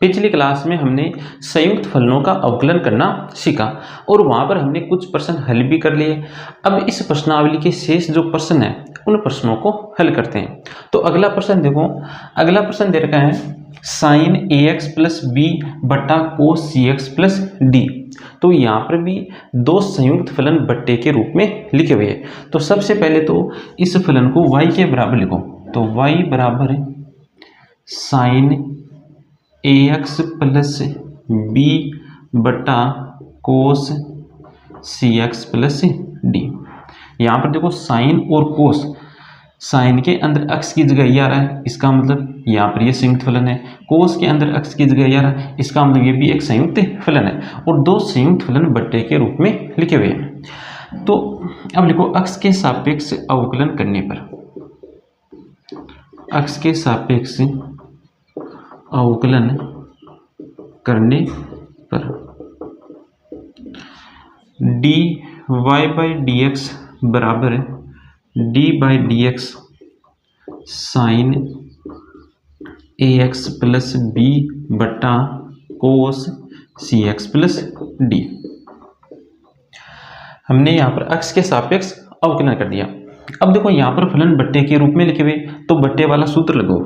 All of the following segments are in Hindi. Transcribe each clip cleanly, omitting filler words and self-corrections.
पिछली क्लास में हमने संयुक्त फलनों का अवकलन करना सीखा और वहाँ पर हमने कुछ प्रश्न हल भी कर लिए। अब इस प्रश्नावली के शेष जो प्रश्न हैं उन प्रश्नों को हल करते हैं। तो अगला प्रश्न देखो, अगला प्रश्न दे रखा है sign A X plus B बटा cos C X plus D. तो यहाँ पर भी दो संयुक्त फलन बट्टे के रूप में लिखे हुए हैं। तो सबसे पहले तो इस फलन को y के बराबर लिखो। तो y बराबर sign A X plus B बटा cos C X plus D. यहाँ पर देखो साइन और कोस, साइन के अंदर अक्स की जगह ये आ रहा है, इसका मतलब यहाँ पर ये संयुक्त फलन है। कोस के अंदर अक्स की जगह ये आ रहा है, इसका मतलब ये भी एक संयुक्त फलन है और दो संयुक्त फलन बट्टे के रूप में लिखे हुए हैं। तो अब लिखो अक्स के सापेक्ष अवकलन करने पर, अक्स के सापेक्ष अवकलन करने पर D Y by D X बराबर D by D X sine A X plus B बटा cos C X plus D. हमने यहाँ पर अक्स के सापेक्ष अवकलन कर दिया। अब देखो यहाँ पर फलन बट्टे के रूप में लिखे हुए, तो बट्टे वाला सूत्र लगाओ।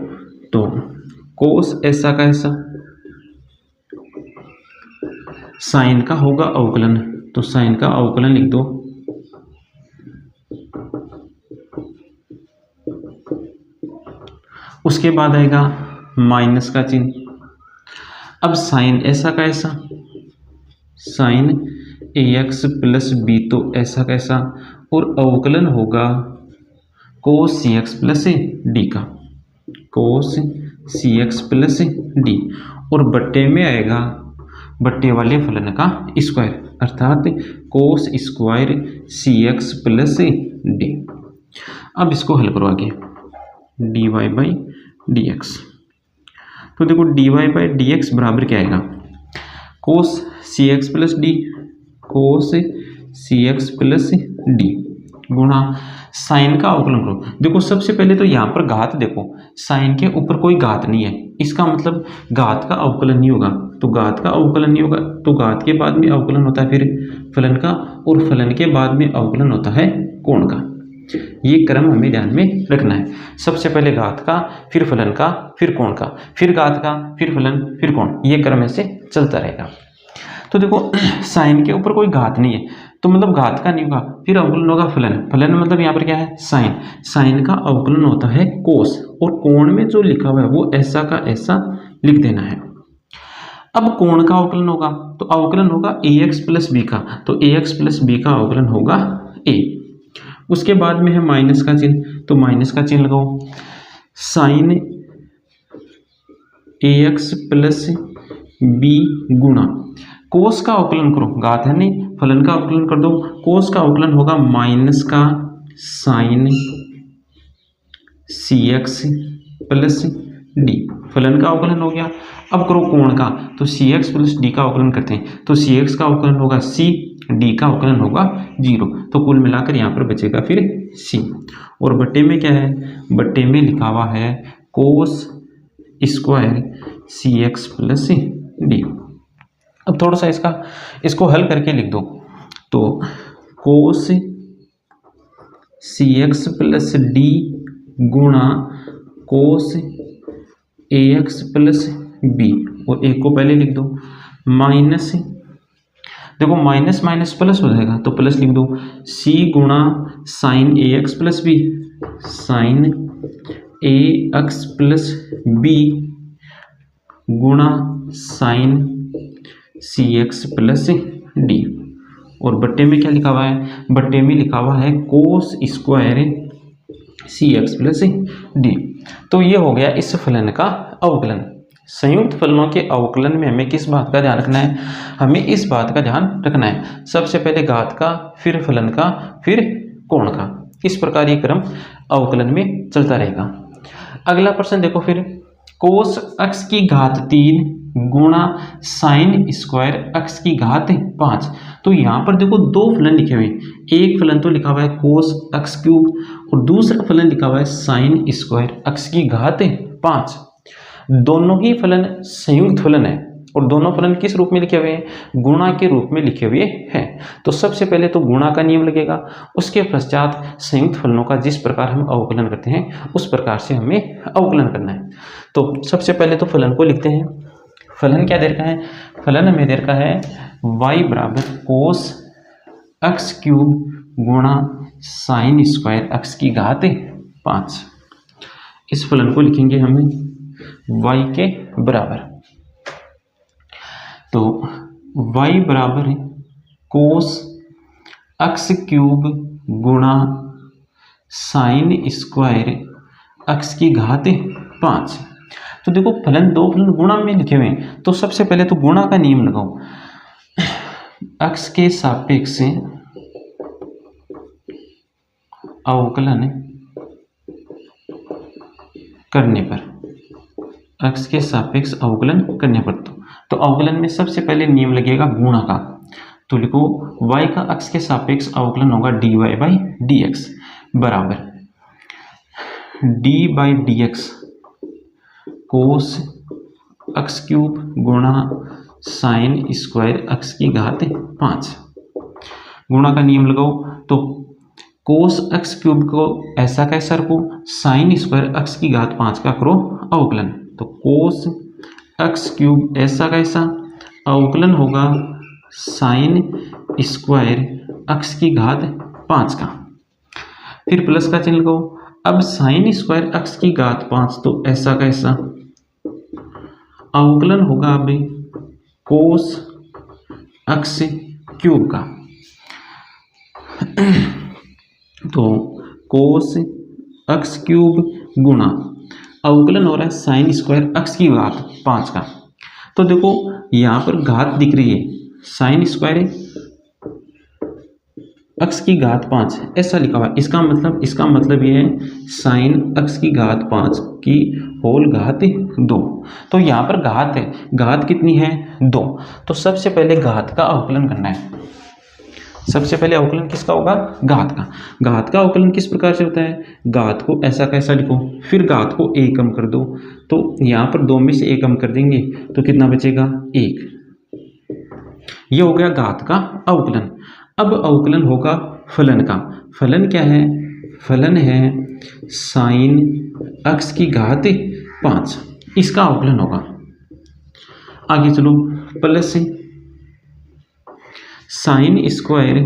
तो कोस ऐसा का ऐसा साइन का होगा अवकलन, तो साइन का अवकलन लिख दो। उसके बाद आएगा माइनस का चिन्ह। अब साइन ऐसा का ऐसा sign A X plus B, तो ऐसा का ऐसा, और अवकलन होगा कोस सी एक्स प्लस डी का, कोस सी एक्स प्लस डी, और बट्टे में आएगा बट्टे वाले फलन का स्क्वायर अर्थात cos square C X plus D. अब इसको हल करो आगे, D Y by D X. तो देखो D Y by D X बराबर क्या आएगा, cos C X plus D, cos C X plus D गुणा साइन का अवकलन करो। देखो सबसे पहले तो यहाँ पर घात देखो, साइन के ऊपर कोई घात नहीं है, इसका मतलब घात का अवकलन नहीं होगा। तो घात का अवकलन नहीं होगा तो घात के बाद में अवकलन होता है फिर फलन का, और फलन के बाद में अवकलन होता है कोण का। ये क्रम हमें ध्यान में रखना है। सबसे पहले घात का, फिर फलन का, फिर कोण का, फिर घात का, फिर फलन, फिर कोण, ये क्रम ऐसे चलता रहेगा। तो देखो साइन के ऊपर कोई घात नहीं है तो मतलब घात का नहीं होगा, फिर अवकलन होगा फलन। फलन मतलब यहाँ पर क्या है साइन, साइन का अवकलन होता है कोस, और कोण में जो लिखा हुआ है वो ऐसा का ऐसा लिख देना है। अब कोण का अवकलन होगा तो अवकलन होगा ए एक्स प्लस बी का, तो ए एक्स प्लस बी का अवकलन होगा ए। उसके बाद में है माइनस का चिन्ह, तो माइनस का चिन्ह लगाओ। Sign A X plus B गुणा कोस का अवकलन करो, घात है नहीं, फलन का अवकलन कर दो। कोस का अवकलन होगा माइनस का साइन सी एक्स प्लस डी, फलन का अवकलन हो गया। अब करो कोण का, तो सी एक्स प्लस डी का अवकलन करते हैं, तो सी एक्स का अवकलन होगा सी, डी का अवकलन होगा 0, तो कुल मिलाकर यहाँ पर बचेगा फिर सी। और बट्टे में क्या है, बट्टे में लिखा हुआ है कोस square C X plus D. अब थोड़ा सा इसको हल करके लिख दो। तो कोस सी एक्स प्लस डी गुणा कोस ए एक्स प्लस बी, और एक को पहले लिख दो माइनस, देखो माइनस माइनस प्लस हो जाएगा तो प्लस लिख दो, सी गुणा sign A X plus B, sign A X plus B गुणा साइन सी एक्स प्लस डी। और बट्टे में क्या लिखा हुआ है, बट्टे में लिखा हुआ है कोस square C X plus D. तो ये हो गया इस फलन का अवकलन। संयुक्त फलनों के अवकलन में हमें किस बात का ध्यान रखना है, हमें इस बात का ध्यान रखना है सबसे पहले घात का, फिर फलन का, फिर कोण का। इस प्रकार ये क्रम अवकलन में चलता रहेगा। अगला प्रश्न देखो फिर, कोस अक्स की घात 3 गुणा साइन स्क्वायर अक्स की घात 5। तो यहाँ पर देखो दो फलन लिखे हुए, एक फलन तो लिखा हुआ है कोस अक्स क्यूब और दूसरा फलन लिखा हुआ है साइन स्क्वायर अक्स की घात 5। दोनों ही फलन संयुक्त फलन है और दोनों फलन किस रूप में लिखे हुए हैं? गुणा के रूप में लिखे हुए हैं। तो सबसे पहले तो गुणा का नियम लगेगा, उसके पश्चात संयुक्त फलनों का जिस प्रकार हम अवकलन करते हैं उस प्रकार से हमें अवकलन करना है। तो सबसे पहले तो फलन को लिखते हैं। फलन क्या दे रखा है? फलन हमें दे रखा है y बराबर कोस x क्यूब गुणा साइन स्क्वायर x की घात 5। इस फलन को लिखेंगे हमें y के बराबर। तो y बराबर है कोस x क्यूब गुणा साइन स्क्वायर x की घात 5। तो देखो फलन दो फलन गुणा में लिखे हुए हैं, तो सबसे पहले तो गुणा का नियम लगाओ। x के सापेक्ष अवकलन करने पर, x के सापेक्ष अवकलन करने पर तो अवकलन में सबसे पहले नियम लगेगा गुणा का। तो लिखो y का x के सापेक्ष अवकलन होगा dy बाई डी एक्स बराबर d by D x cos x cube गुणा साइन स्क्वायर x की घात 5। गुणा का नियम लगाओ तो कोस x क्यूब को ऐसा कैसा रखो, साइन स्क्वायर x की घात 5 का करो अवकलन। तो कोस x क्यूब ऐसा कैसा अवकलन होगा साइन स्क्वायर x की घात 5 का। फिर प्लस का चिन्ह लगाओ। अब साइन स्क्वायर x की घात 5 तो ऐसा कैसा अवकलन होगा अब कोस x क्यूब का। तो कोस x क्यूब गुणा अवकलन हो रहा है साइन स्क्वायर x की घात 5 का। तो देखो यहाँ पर घात दिख रही है, साइन स्क्वायर x की घात 5 ऐसा लिखा हुआ है। इसका मतलब ये है साइन x की घात 5 की होल घात 2। तो यहाँ पर घात है, घात कितनी है? 2। तो सबसे पहले घात का अवकलन करना है। सबसे पहले अवकलन किसका होगा? घात का। घात का अवकलन किस प्रकार से होता है? घात को ऐसा कैसा लिखो, फिर घात को a कम कर दो। तो यहाँ पर 2 में से a कम कर देंगे तो कितना बचेगा? 1। ये हो गया घात का अवकलन। अब अवकलन होगा फलन का। फलन क्या है? फलन है साइन x की घात 5, इसका अवकलन होगा। आगे चलो, प्लस साइन स्क्वायर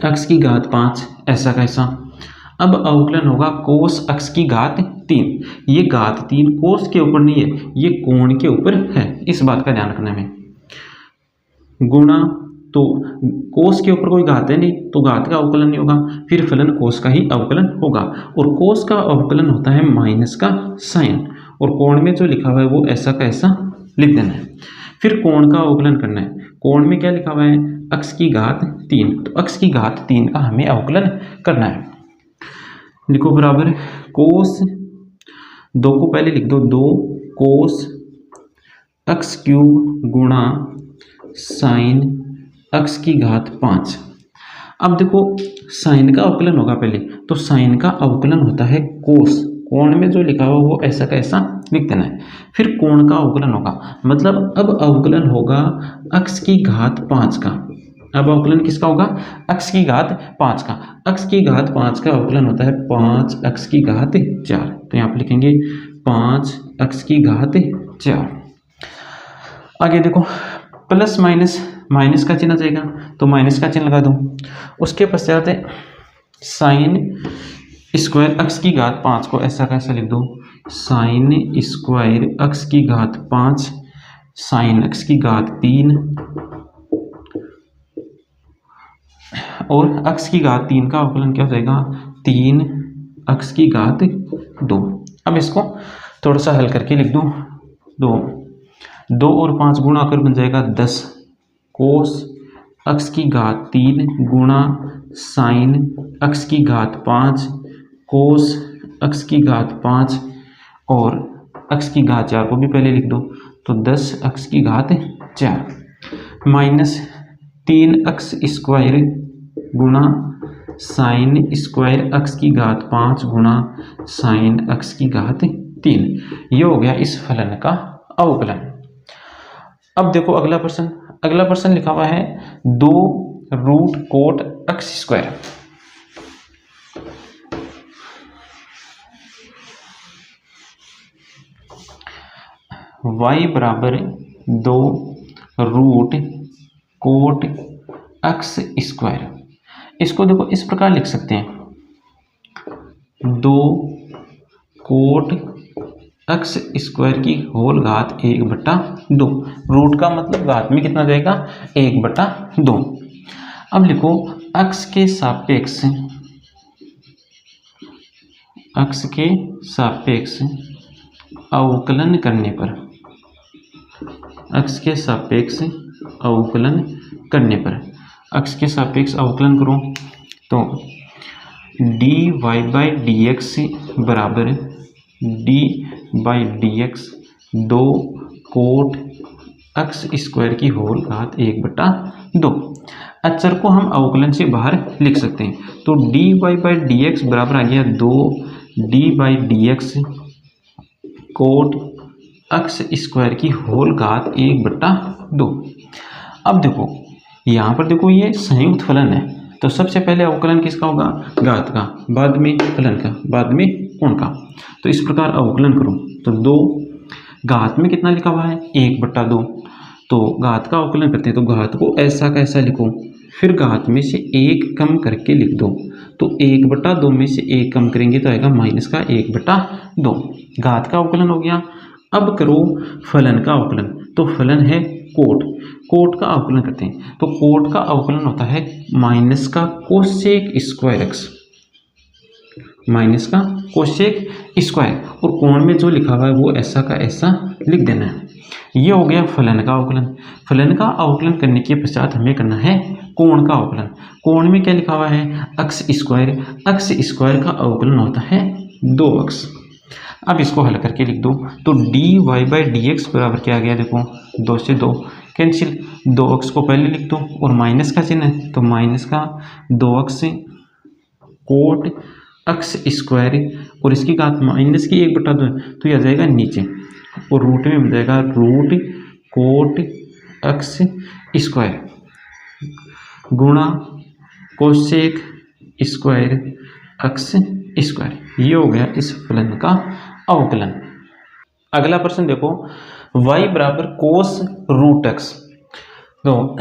x की घात 5 ऐसा कैसा। अब अवकलन होगा कोस x की घात 3। ये घात 3 कोस के ऊपर नहीं है, ये कोण के ऊपर है, इस बात का ध्यान रखना है। गुणा, तो कोस के ऊपर कोई घात है नहीं तो घात का अवकलन नहीं होगा, फिर फलन कोस का ही अवकलन होगा। और कोस का अवकलन होता है माइनस का साइन, और कोण में जो लिखा हुआ है वो ऐसा का ऐसा लिख देना है। फिर कोण का अवकलन करना है। कोण में क्या लिखा हुआ है? x की घात 3। तो x की घात 3 का हमें अवकलन करना है। लिखो बराबर कोस, 2 को पहले लिख दो, 2 कोस x क्यूब गुणा साइन x की घात 5। अब देखो साइन का अवकलन होगा पहले, तो साइन का अवकलन होता है कोस। कोण में जो लिखा हुआ वो ऐसा का ऐसा लिख देना है। फिर कोण का अवकलन होगा, मतलब अब अवकलन होगा x की घात 5 का। अब अवकलन किसका होगा? x की घात 5 का। x की घात 5 का अवकलन होता है 5x की घात 4। तो यहाँ पर लिखेंगे 5x की घात 4। आगे देखो प्लस माइनस, माइनस का चिन्ह जाएगा तो माइनस का चिन्ह लगा दो। उसके पश्चात साइन स्क्वायर x की घात 5 को ऐसा कैसा लिख दो, साइन स्क्वायर x की घात 5 साइन x की घात 3 और x की घात 3 का अवकलन क्या हो जाएगा? 3x की घात 2। अब इसको थोड़ा सा हल करके लिख दो। 2 और 5 गुणा कर बन जाएगा 10 कोस x की घात 3 गुणा साइन x की घात 5 कोस x की घात 5 और x की घात 4 को भी पहले लिख दो। तो 10x की घात 4 माइनस 3x स्क्वायर गुणा साइन स्क्वायर x की घात 5 गुणा साइन x की घात 3। ये हो गया इस फलन का अवकलन। अब देखो अगला प्रश्न लिखा हुआ है 2 root cot x square. y बराबर 2 रूट कोट x स्क्वायर। इसको देखो इस प्रकार लिख सकते हैं 2 कोट x स्क्वायर की होल घात 1/2। रूट का मतलब घात में कितना जाएगा 1/2। अब लिखो x के सापेक्ष अवकलन करने पर x के सापेक्ष अवकलन करो तो dy बाई dx बराबर d/dx 2 कोट x स्क्वायर की होल घात 1/2। अचर को हम अवकलन से बाहर लिख सकते हैं तो dy बाई dx बराबर आ गया 2 d/dx कोट x स्क्वायर की होल घात 1/2। अब देखो यहाँ पर देखो ये संयुक्त फलन है तो सबसे पहले अवकलन किसका होगा घात का, बाद में फलन का, बाद में कोण का। तो इस प्रकार अवकलन करो तो 2 घात में कितना लिखा हुआ है 1/2। तो घात का अवकलन करते हैं तो घात को ऐसा का ऐसा लिखो, फिर घात में से 1 कम करके लिख दो तो 1/2 में से 1 कम करेंगे तो आएगा माइनस का 1/2। घात का अवकलन हो गया। अब करो फलन का अवकलन तो फलन है कोट का अवकलन करते हैं तो कोट का अवकलन होता है माइनस का कोसेक स्क्वायर और कोण में जो लिखा हुआ है वो ऐसा का ऐसा लिख देना है। ये हो गया फलन का अवकलन। फलन का अवकलन करने के पश्चात हमें करना है कोण का अवकलन। कोण में क्या लिखा हुआ है x स्क्वायर का अवकलन होता है 2x। अब इसको हल करके लिख दो तो dy बाई dx बराबर क्या आ गया देखो 2 से 2 कैंसिल, 2x को पहले लिख दो और माइनस का चिन्ह है तो माइनस का 2x कोट x स्क्वायर और इसकी घात माइनस की 1/2 तो यह आ जाएगा नीचे और रूट में बन जाएगा रूट कोट x स्क्वायर गुणा कोसेक स्क्वायर x स्क्वायर। ये हो गया इस फलन का अवकलन। अगला प्रश्न देखो y बराबर कोस रूट x। तो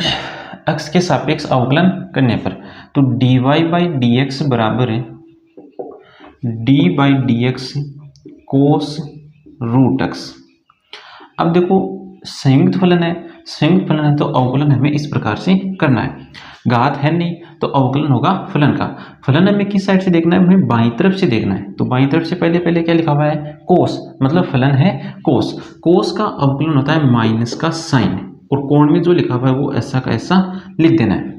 x के सापेक्ष अवकलन करने पर तो dy बाई dx बराबर है d/dx कोस रूट x। अब देखो संयुक्त फलन है तो अवकलन हमें इस प्रकार से करना है। घात है नहीं तो अवकलन होगा फलन का। फलन हमें किस साइड से देखना है, हमें बाईं तरफ से देखना है। तो बाईं तरफ से पहले क्या लिखा हुआ है कोस, मतलब फलन है कोस का अवकलन होता है माइनस का साइन और कोण में जो लिखा हुआ है वो ऐसा का ऐसा लिख देना है।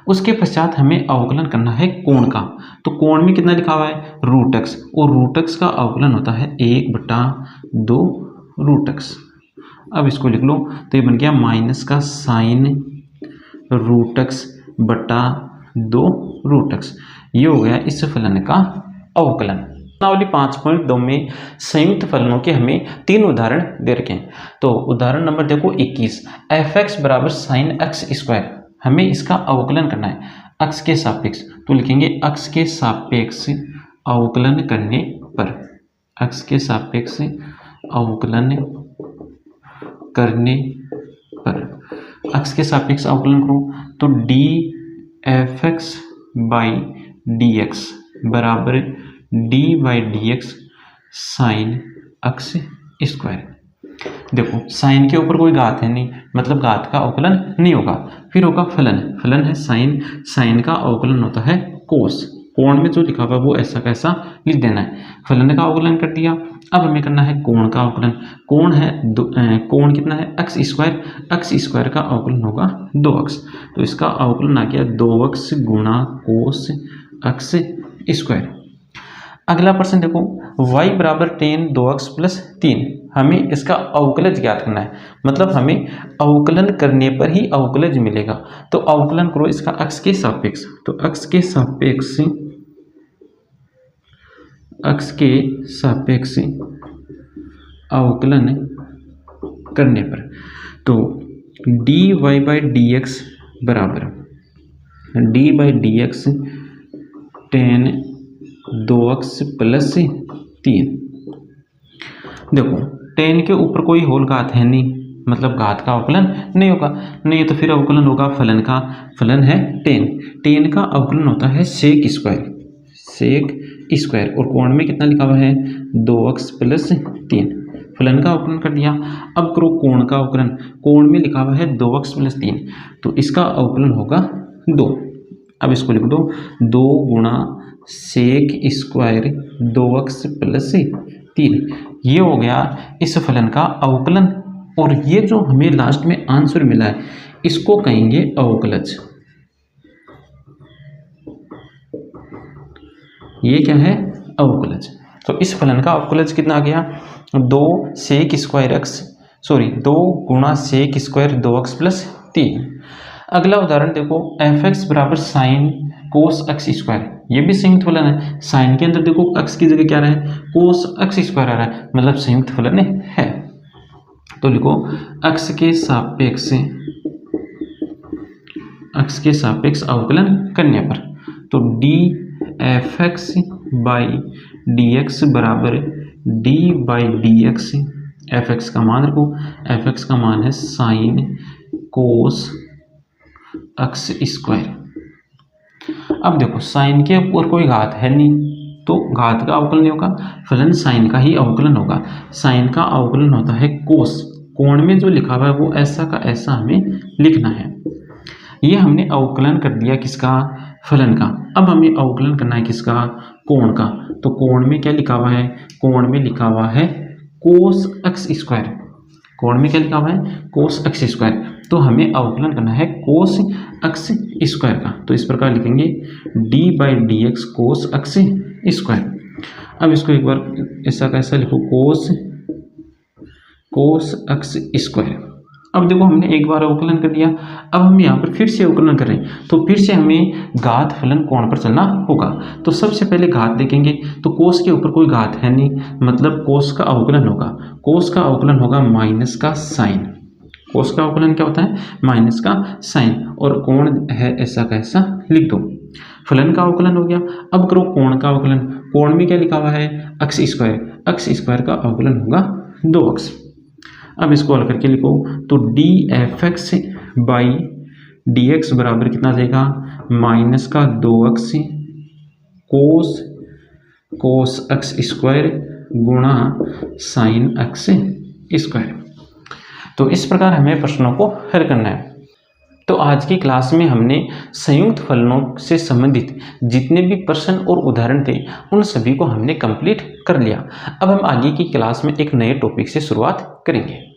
उसके पश्चात हमें अवकलन करना है कोण का। तो कोण में कितना लिखा हुआ है रूट x और रूट x का अवकलन होता है 1/2 रूट x। अब इसको लिख लो तो ये बन गया माइनस का साइन रूट x बटा 2 रूट x। ये हो गया इस फलन का अवकलन। प्रश्नावली 5.2 में संयुक्त फलनों के हमें 3 उदाहरण दे रखे हैं। तो उदाहरण नंबर देखो 21 f(x) बराबर साइन x स्क्वायर। हमें इसका अवकलन करना है x के सापेक्ष। तो लिखेंगे x के सापेक्ष अवकलन करने पर x के सापेक्ष अवकलन करने पर x के सापेक्ष अवकलन करो तो df(x) बाई dx बराबर d/dx साइन x स्क्वायर। देखो साइन के ऊपर कोई घात है नहीं, मतलब घात का अवकलन नहीं होगा। फिर होगा फलन है साइन का अवकलन होता है कोस। कोण में जो लिखा हुआ वो ऐसा कैसा लिख देना है। फलन का अवकलन कर दिया। अब हमें करना है कोण का अवकलन। कोण कितना है x स्क्वायर का अवकलन होगा 2x। तो इसका अवकलन आ गया 2x गुणा कोस x स्क्वायर। अगला प्रश्न देखो y बराबर tan 2x प्लस 3। हमें इसका अवकलज ज्ञात करना है, मतलब हमें अवकलन करने पर ही अवकलज मिलेगा। तो अवकलन करो इसका x के सापेक्ष। तो x के सापेक्ष अवकलन करने पर। तो dy बाई डी एक्स बराबर D by D x ten 2x plus 3। देखो टेन के ऊपर कोई होल घात है नहीं, मतलब घात का अवकलन नहीं होगा, नहीं तो फिर अवकलन होगा फलन का। फलन है टेन का अवकलन होता है सेक स्क्वायर और कोण में कितना लिखा हुआ है 2x प्लस 3। फलन का अवकलन कर दिया। अब करो कोण का अवकलन। कोण में लिखा हुआ है 2x प्लस 3, तो इसका अवकलन होगा 2। अब इसको लिख दो 2 गुणा सेक स्क्वायर 2x प्लस 3। ये हो गया इस फलन का अवकलन। और ये जो हमें लास्ट में आंसर मिला है इसको कहेंगे अवकलज। ये क्या है अवकलज। तो इस फलन का अवकलज कितना आ गया 2 गुणा सेक स्क्वायर 2x प्लस 3। अगला उदाहरण देखो f(x) बराबर साइन कोस x स्क्वायर। ये भी संयुक्त फलन है। साइन के अंदर देखो x की जगह क्या रहा है कोस x स्क्वायर आ रहा है, मतलब संयुक्त फलन है। तो लिखो x के सापेक्ष अवकलन करने पर। तो df(x) बाई dx बराबर d बाई dx। f(x) का मान रखो, f(x) का मान है साइन कोस x स्क्वायर। अब देखो साइन के ऊपर कोई घात है नहीं, तो घात का अवकलन नहीं होगा, फलन साइन का ही अवकलन होगा। साइन का अवकलन होता है कोस। कोण में जो लिखा हुआ है वो ऐसा का ऐसा हमें लिखना है। ये हमने अवकलन कर दिया किसका फलन का। अब हमें अवकलन करना है किसका कोण का। तो कोण में क्या लिखा हुआ है, कोण में लिखा हुआ है कोस x स्क्वायर। कोण में क्या लिखा हुआ है कोस x स्क्वायर। तो हमें अवकलन करना है कोस x स्क्वायर का। तो इस प्रकार लिखेंगे d by D x cos x square. अब इसको एक बार ऐसा कैसा लिखो कोस x स्क्वायर। अब देखो हमने एक बार अवकलन कर दिया, अब हम यहाँ पर फिर से अवकलन कर रहे हैं, तो फिर से हमें घात फलन कोण पर चलना होगा। तो सबसे पहले घात देखेंगे, तो कोस के ऊपर कोई घात है नहीं, मतलब कोस का अवकलन होगा। कोस का अवकलन होगा माइनस का साइन। कोस का अवकलन क्या होता है माइनस का साइन, और कोण है ऐसा का ऐसा लिख दो। फलन का अवकलन हो गया। अब करो कोण का अवकलन। कोण में क्या लिखा हुआ है x स्क्वायर का अवकलन होगा 2x। अब इसको हल करके लिखो, तो df(x) बाई dx बराबर कितना देगा माइनस का 2x कोस x स्क्वायर गुणा साइन x स्क्वायर। तो इस प्रकार हमें प्रश्नों को हल करना है। तो आज की क्लास में हमने संयुक्त फलनों से संबंधित जितने भी प्रश्न और उदाहरण थे उन सभी को हमने कंप्लीट कर लिया। अब हम आगे की क्लास में एक नए टॉपिक से शुरुआत करेंगे।